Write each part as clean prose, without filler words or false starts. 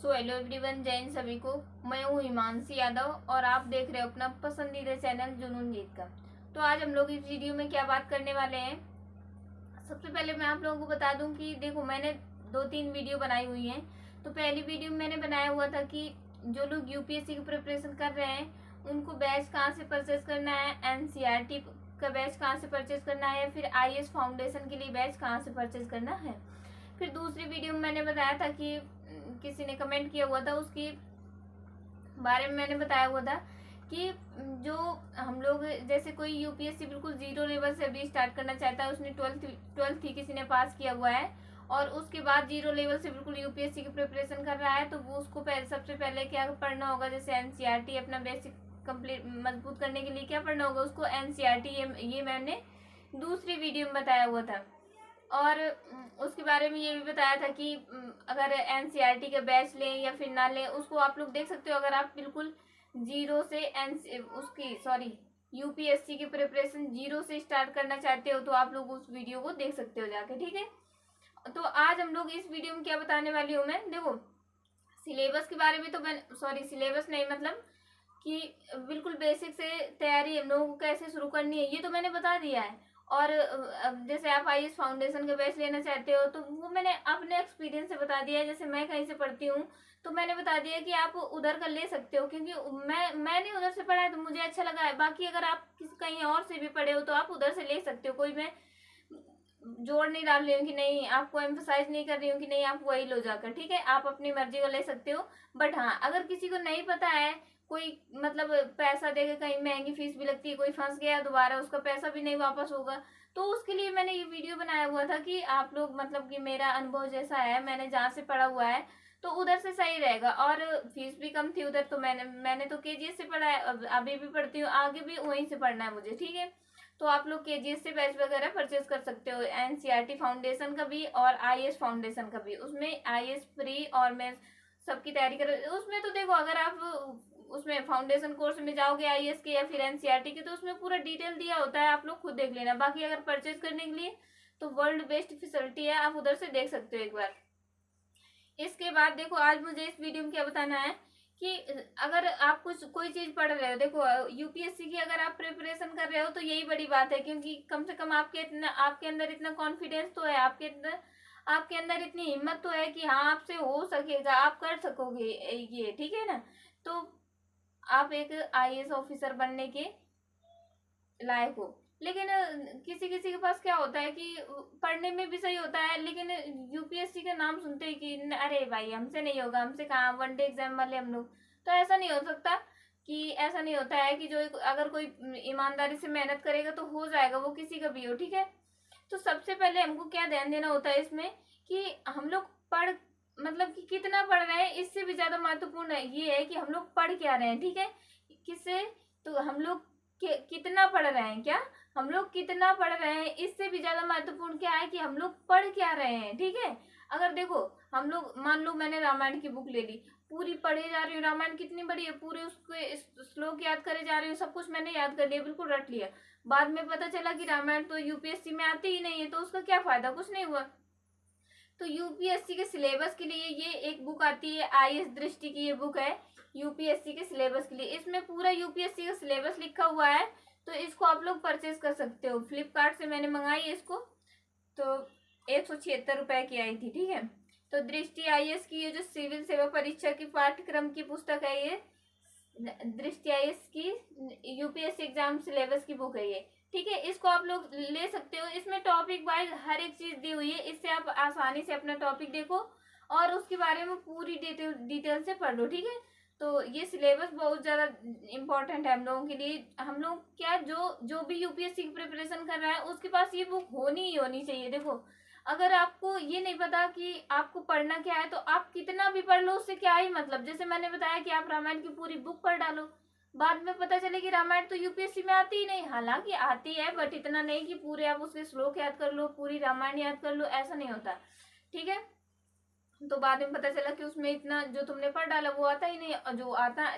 Hello everyone, जय हिंद सभी को। मैं हूँ हिमांशी यादव और आप देख रहे हो अपना पसंदीदा चैनल जुनून जीत का। तो आज हम लोग इस वीडियो में क्या बात करने वाले हैं। सबसे पहले मैं आप लोगों को बता दूं कि देखो, मैंने 2-3 वीडियो बनाई हुई हैं। तो पहली वीडियो में मैंने बनाया हुआ था कि जो लोग यूपीएससी की प्रिपरेशन कर रहे हैं उनको बैच कहाँ से परचेज करना है, एनसीईआरटी का बैच कहाँ से परचेज करना है, या फिर आईएएस फाउंडेशन के लिए बैच कहाँ से परचेज करना है। फिर दूसरी वीडियो में मैंने बताया था कि किसी ने कमेंट किया हुआ था, उसके बारे में मैंने बताया हुआ था कि जो हम लोग जैसे कोई यूपीएससी बिल्कुल जीरो लेवल से भी स्टार्ट करना चाहता है, उसने ट्वेल्थ ही किसी ने पास किया हुआ है और उसके बाद जीरो लेवल से बिल्कुल यूपीएससी की प्रिपरेशन कर रहा है, तो वो उसको सबसे पहले क्या पढ़ना होगा। जैसे एनसीईआरटी अपना बेसिक कंप्लीट मजबूत करने के लिए क्या पढ़ना होगा उसको, एनसीईआरटी। ये मैंने दूसरी वीडियो में बताया हुआ था। और उसके बारे में ये भी बताया था कि अगर एनसीईआरटी का बैच लें या फिर ना लें, उसको आप लोग देख सकते हो। अगर आप बिल्कुल जीरो से यूपीएससी की प्रिपरेशन जीरो से स्टार्ट करना चाहते हो तो आप लोग उस वीडियो को देख सकते हो जाके, ठीक है। तो आज हम लोग इस वीडियो में क्या बताने वाली हूँ मैं, देखो सिलेबस के बारे में। तो मैं सिलेबस नहीं, मतलब कि बिल्कुल बेसिक से तैयारी हम लोगों को कैसे शुरू करनी है ये तो मैंने बता दिया है। और जैसे आप आईएएस फाउंडेशन का बैच लेना चाहते हो तो वो मैंने अपने एक्सपीरियंस से बता दिया है। जैसे मैं कहीं से पढ़ती हूँ तो मैंने बता दिया कि आप उधर का ले सकते हो, क्योंकि मैंने उधर से पढ़ा है तो मुझे अच्छा लगा है। बाकी अगर आप कहीं और से भी पढ़े हो तो आप उधर से ले सकते हो। कोई मैं जोड़ नहीं डाल रही हूँ कि नहीं, आपको एम्फोसाइज नहीं कर रही हूँ कि नहीं आप वही लो जाकर, ठीक है। आप अपनी मर्जी को ले सकते हो। बट हाँ, अगर किसी को नहीं पता है, कोई मतलब पैसा देकर कहीं महंगी फीस भी लगती है, कोई फंस गया दोबारा उसका पैसा भी नहीं वापस होगा, तो उसके लिए मैंने ये वीडियो बनाया हुआ था कि आप लोग मतलब कि मेरा अनुभव जैसा है, मैंने जहाँ से पढ़ा हुआ है तो उधर से सही रहेगा। और फीस भी कम थी उधर, तो मैंने तो केजीएस से पढ़ा है, अभी भी पढ़ती हूँ, आगे भी वहीं से पढ़ना है मुझे, ठीक है। तो आप लोग केजीएस से बैच वगैरह परचेज कर सकते हो, एनसीईआरटी फाउंडेशन का भी और आईएएस फाउंडेशन का भी। उसमें आईएएस फ्री और मैं सबकी तैयारी कर उसमें। तो देखो, अगर आप उसमें फाउंडेशन कोर्स में जाओगे आईएएस के या फिर एनसीईआरटी के, तो उसमें पूरा डिटेल दिया होता है, आप लोग खुद देख लेना। बाकी अगर परचेज करने के लिए तो वर्ल्ड बेस्ट फैसिलिटी है, आप उधर से देख सकते हो एक बार। इसके बाद देखो, आज मुझे इस वीडियो में क्या बताना है कि अगर आप कोई चीज पढ़ रहे हो, देखो यूपीएससी की अगर आप प्रिपरेशन कर रहे हो तो यही बड़ी बात है, क्योंकि कम से कम आपके अंदर इतना कॉन्फिडेंस तो है, आपके अंदर इतनी हिम्मत तो है कि हाँ आपसे हो सकेगा, आप कर सकोगे ये, ठीक है ना। तो आप एक आईएएस ऑफिसर बनने के लायक हो। लेकिन किसी किसी के पास क्या होता है कि पढ़ने में भी सही होता है, लेकिन यूपीएससी का नाम सुनते ही कि अरे भाई हमसे नहीं होगा, हमसे कहाँ, वन डे एग्जाम वाले हम लोग। तो ऐसा नहीं हो सकता, कि ऐसा नहीं होता है कि जो अगर कोई ईमानदारी से मेहनत करेगा तो हो जाएगा, वो किसी का भी हो, ठीक है। तो सबसे पहले हमको क्या ध्यान देना होता है इसमें कि हम लोग पढ़ मतलब कि कितना पढ़ रहे हैं, इससे भी ज्यादा महत्वपूर्ण ये है कि हम लोग पढ़ क्या रहे हैं, ठीक है। किससे, तो हम लोग कितना पढ़ रहे हैं, क्या हम लोग कितना पढ़ रहे हैं, इससे भी ज्यादा महत्वपूर्ण क्या है कि हम लोग पढ़ क्या रहे हैं, ठीक है। अगर देखो, हम लोग मान लो मैंने रामायण की बुक ले ली, पूरी पढ़े जा रही हूँ, रामायण कितनी बड़ी है, पूरे उसके श्लोक याद करे जा रही हूँ, सब कुछ मैंने याद कर लिया, बिल्कुल रट लिया। बाद में पता चला कि रामायण तो यूपीएससी में आती ही नहीं है, तो उसका क्या फायदा, कुछ नहीं हुआ। तो यूपीएससी के सिलेबस के लिए ये एक बुक आती है, आईएएस दृष्टि की ये बुक है यूपीएससी के सिलेबस के लिए। इसमें पूरा यूपीएससी का सिलेबस लिखा हुआ है, तो इसको आप लोग परचेज कर सकते हो। फ्लिपकार्ट से मैंने मंगाई इसको, तो 176 रुपए की आई थी, ठीक है। तो दृष्टि आईएएस की ये जो सिविल सेवा परीक्षा की पाठ्यक्रम की पुस्तक है, ये दृष्टि आईएएस की यूपीएससी एग्जाम सिलेबस की बुक है ये, ठीक है। इसको आप लोग ले सकते हो, इसमें टॉपिक वाइज हर एक चीज दी हुई है, इससे आप आसानी से अपना टॉपिक देखो और उसके बारे में पूरी डिटेल से पढ़ लो, ठीक है। तो ये सिलेबस बहुत ज्यादा इम्पोर्टेंट है हम लोगों के लिए। हम लोग क्या, जो भी यूपीएससी की प्रिपरेशन कर रहा है उसके पास ये बुक होनी ही होनी चाहिए। देखो, अगर आपको ये नहीं पता कि आपको पढ़ना क्या है तो आप कितना भी पढ़ लो उससे क्या ही मतलब। जैसे मैंने बताया कि आप रामायण की पूरी बुक पढ़ डालो, बाद में पता चले कि रामायण तो यूपीएससी में आती ही नहीं। हालांकि आती है, बट इतना नहीं कि पूरे आप उसके श्लोक याद कर लो, पूरी रामायण याद कर लो, ऐसा नहीं होता, ठीक है। तो बाद में पता चला कि उसमें इतना जो तुमने पढ़ डाला वो आता ही नहीं, और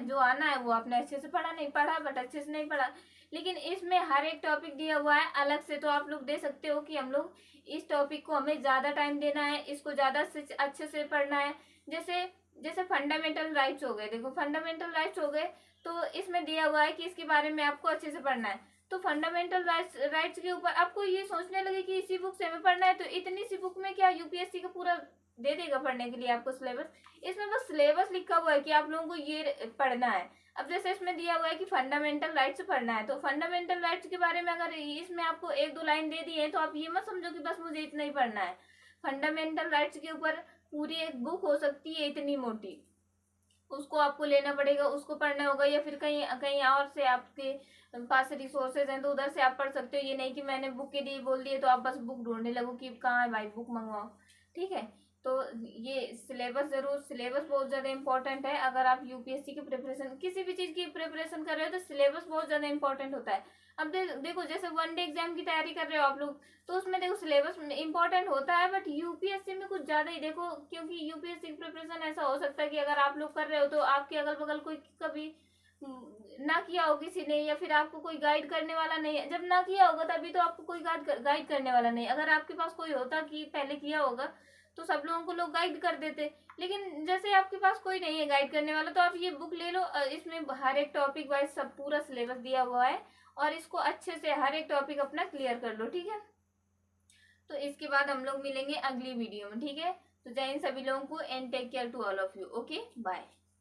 जो आना है वो आपने अच्छे से पढ़ा बट अच्छे से नहीं पढ़ा। लेकिन इसमें हर एक टॉपिक दिया हुआ है अलग से, तो आप लोग दे सकते हो कि हम लोग इस टॉपिक को हमें ज्यादा टाइम देना है, इसको ज्यादा अच्छे से पढ़ना है। जैसे जैसे फंडामेंटल राइट्स हो गए, देखो फंडामेंटल राइट्स हो गए तो इसमें दिया हुआ है कि इसके बारे में आपको अच्छे से पढ़ना है। तो फंडामेंटल राइट्स के ऊपर आपको ये सोचने लगे कि इसी बुक से हमें पढ़ना है, तो इतनी सी बुक में क्या यूपीएससी का पूरा दे देगा पढ़ने के लिए आपको सिलेबस? इसमें बस सिलेबस लिखा हुआ है कि आप लोगों को ये पढ़ना है। अब जैसे इसमें दिया हुआ है कि फंडामेंटल राइट्स पढ़ना है, तो फंडामेंटल राइट्स के बारे में अगर इसमें आपको एक दो लाइन दे दी है तो आप ये मत समझो कि बस मुझे इतना ही पढ़ना है। फंडामेंटल राइट्स के ऊपर पूरी एक बुक हो सकती है इतनी मोटी, उसको आपको लेना पड़ेगा, उसको पढ़ना होगा, या फिर कहीं कहीं और से आपके पास रिसोर्सेज हैं तो उधर से आप पढ़ सकते हो। ये नहीं कि मैंने बुक के लिए बोल दिए तो आप बस बुक ढूंढने लगो कि कहाँ है भाई बुक मंगवाओ, ठीक है। तो ये सिलेबस जरूर, सिलेबस बहुत ज़्यादा इंपॉर्टेंट है। अगर आप यूपीएससी की प्रिपरेशन, किसी भी चीज़ की प्रिपरेशन कर रहे हो तो सिलेबस बहुत ज़्यादा इंपॉर्टेंट होता है। अब देखो जैसे वनडे एग्जाम की तैयारी कर रहे हो आप लोग, तो उसमें देखो सिलेबस इंपॉर्टेंट होता है, बट यूपीएससी में कुछ ज़्यादा ही देखो, क्योंकि यूपीएससी की प्रिपरेशन ऐसा हो सकता है कि अगर आप लोग कर रहे हो तो आपके अगल बगल कोई कभी ना किया हो किसी ने, या फिर आपको कोई गाइड करने वाला नहीं है। जब ना किया होगा तभी तो आपको कोई गाइड करने वाला नहीं। अगर आपके पास कोई होता कि पहले किया होगा तो सब लोगों को लोग गाइड कर देते, लेकिन जैसे आपके पास कोई नहीं है गाइड करने वाला तो आप ये बुक ले लो। इसमें हर एक टॉपिक वाइज सब पूरा सिलेबस दिया हुआ है, और इसको अच्छे से हर एक टॉपिक अपना क्लियर कर लो, ठीक है। तो इसके बाद हम लोग मिलेंगे अगली वीडियो में, ठीक है। तो जय हिंद सभी लोगों को, and take care to all of you. Okay, bye.